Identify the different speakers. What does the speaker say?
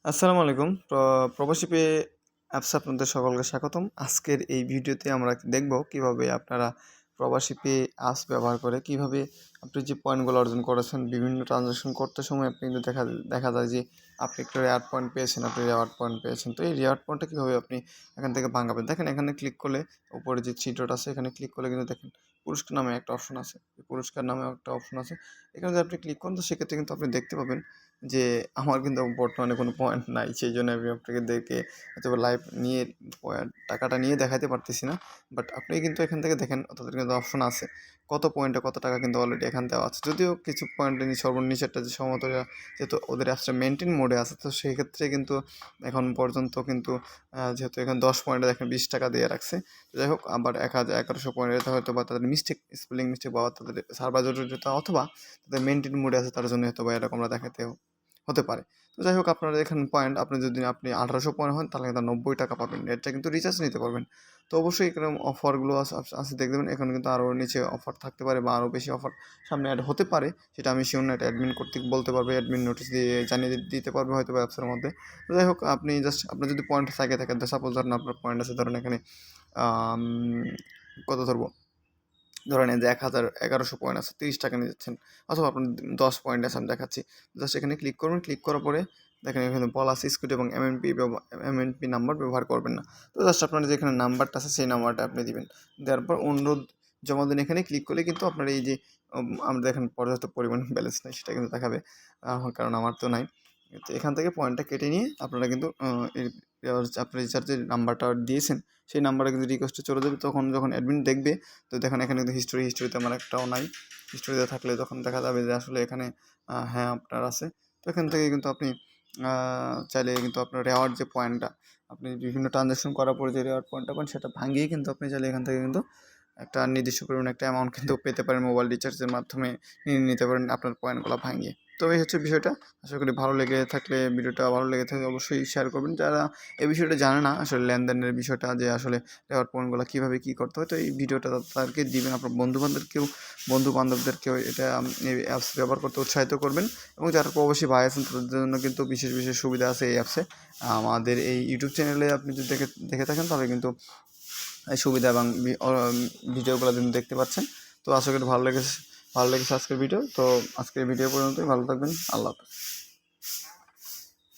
Speaker 1: আসসালামু আলাইকুম। প্রবাসী পে অ্যাপসে আপনাদের সকলকে স্বাগতম। আজকের এই ভিডিওতে আমরা দেখব কিভাবে আপনারা প্রবাসী পে অ্যাপস ব্যবহার করে কিভাবে আপনি যে পয়েন্টগুলো অর্জন করেছেন বিভিন্ন ট্রানজ্যাকশন করতে সময় আপনি কিন্তু দেখা যায় যে আপনি একটা রেওয়ার্ড পয়েন্ট পেয়েছেন, আপনি রেওয়ার্ড পয়েন্ট পেয়েছেন। তো এই রেওয়ার্ড পয়েন্টটা কীভাবে আপনি এখান থেকে ভাঙাবেন? দেখেন এখানে ক্লিক করলে উপরে যে থ্রি ডট আছে এখানে ক্লিক করলে কিন্তু দেখেন পুরস্কার নামে একটা অপশন আছে। পুরস্কার নামে একটা অপশন আছে। এখানে যদি আপনি ক্লিক করেন তো সেক্ষেত্রে কিন্তু আপনি দেখতে পাবেন যে আমার কিন্তু বর্তমানে কোনো পয়েন্ট নাই। সেইজন্য আমি আপনাকে হয়তোবা লাইভ নিয়ে টাকাটা নিয়ে দেখাইতে পারতেছি না। বাট আপনি কিন্তু এখান থেকে দেখেন তাদের কিন্তু অপশন আছে। কত পয়েন্টে কত টাকা কিন্তু অলরেডি এখানে দেওয়া আছে। যদিও কিছু পয়েন্টের সর্বনিচেরটা যে সম্ভবত যেহেতু ওদের অ্যাপসটা মেইনটেইন মোডে আছে, তো সেই ক্ষেত্রে কিন্তু এখন পর্যন্ত কিন্তু যেহেতু এখানে 10 পয়েন্টে দেখেন ৳20 দিয়ে রাখছে। যাই হোক আবার ১,১১০০ পয়েন্টে হয়তোবা তাদের স্পেলিং মিস্টেক বা তাদের সার্ভার জটিলতা অথবা তাদের মেইনটেইন মোডে আছে তার জন্য হয়তোবা এরকম আমরা দেখাতে হতে পারে। তো যাই হোক আপনার এখানে পয়েন্ট আপনি ১৮০০ পয়েন্ট হন তাহলে কিন্তু ৳৯০ পাবেন। এটা কিন্তু রিচার্জ নিতে পারবেন। তো অবশ্যই এরকম অফারগুলো আছে দেখবেন এখানে কিন্তু আরও নিচে অফার থাকতে পারে বা আরও বেশি অফার সামনে অ্যাড হতে পারে। সেটা আমি শিওর না, এটা অ্যাডমিন কর্তৃক বলতে পারবে, অ্যাডমিন নোটিশ দিয়ে জানিয়ে দিতে পারবে হয়তোবা অ্যাপসের মধ্যে। তো যাই হোক আপনি আপনার যদি পয়েন্ট থাকে সাপোজ ধরেন আপনার পয়েন্ট আছে ধরেন এখানে আম কত ধরবো? ধরেন এই যে ১,১১০০ পয়েন্ট আছে, ৳৩০ নিয়ে যাচ্ছেন অথবা আপনার 10 পয়েন্ট আছে আমি দেখাচ্ছি। জাস্ট এখানে ক্লিক করবেন, ক্লিক করার পরে দেখেন এখানে বলা আছে স্কুটি এবং এমএনপি নাম্বার ব্যবহার করবেন না। তো জাস্ট আপনার যে এখানে নাম্বারটা আছে সেই নাম্বারটা আপনি দিবেন। দেওয়ার পর অনুরোধ জমা দিন এখানে ক্লিক করলে কিন্তু আপনার এই যে আমরা দেখেন পর্যাপ্ত পরিমাণ ব্যালেন্স নাই সেটা কিন্তু দেখাবে। কারণ আমার তো নাই। তো এখান থেকে পয়েন্টটা কেটে নিয়ে আপনারা কিন্তু এই আপনার রিচার্জের নাম্বারটা দিয়েছেন সেই নাম্বারে কিন্তু রিকোয়েস্টে চলে যাবে। তখন যখন অ্যাডমিন দেখবে তো দেখেন এখানে কিন্তু হিস্টোরিতে আমার একটাও নাই। হিস্টোরিতে থাকলে তখন দেখা যাবে যে আসলে এখানে হ্যাঁ, আপনার আছে। তো এখান থেকে কিন্তু আপনি চাইলে কিন্তু আপনার রেওয়ার্ড যে পয়েন্টটা আপনি বিভিন্ন ট্রানজ্যাকশন করার পরে যে রেওয়ার্ড পয়েন্টটা পান সেটা ভাঙিয়ে কিন্তু আপনি চাইলে এখান থেকে কিন্তু একটা নির্দিষ্ট পরিমাণে একটা অ্যামাউন্ট কিন্তু পেতে পারেন মোবাইল রিচার্জের মাধ্যমে নিয়ে নিতে পারেন আপনার পয়েন্টগুলো ভাঙিয়ে। তো এই হচ্ছে বিষয়টা। আশা করি ভালো লেগে থাকলে ভিডিওটা ভালো লেগে থাকলে অবশ্যই শেয়ার করবেন। যারা এই বিষয়টা জানে না আসলে লেনদেনের বিষয়টা যে আসলে রেওয়ার্ড পয়েন্টগুলো কীভাবে কী করতে হয়, তো এই ভিডিওটা তাদেরকে দিবেন। আপনার বন্ধু-বান্ধবদেরকেও এটা এই অ্যাপস ব্যবহার করতে উৎসাহিত করবেন এবং যারা প্রবাসী ভাই আছেন তাদের জন্য কিন্তু বিশেষ সুবিধা আছে এই অ্যাপসে। আমাদের এই ইউটিউব চ্যানেলে আপনি যদি দেখে থাকেন তাহলে কিন্তু এই সুবিধা এবং ভিডিওগুলো কিন্তু দেখতে পাচ্ছেন। তো আশা করি ভালো লেগেছে আজকের ভিডিও। তো আজকের ভিডিও পর্যন্তই। ভালো থাকবেন। আল্লাহ হাফেজ।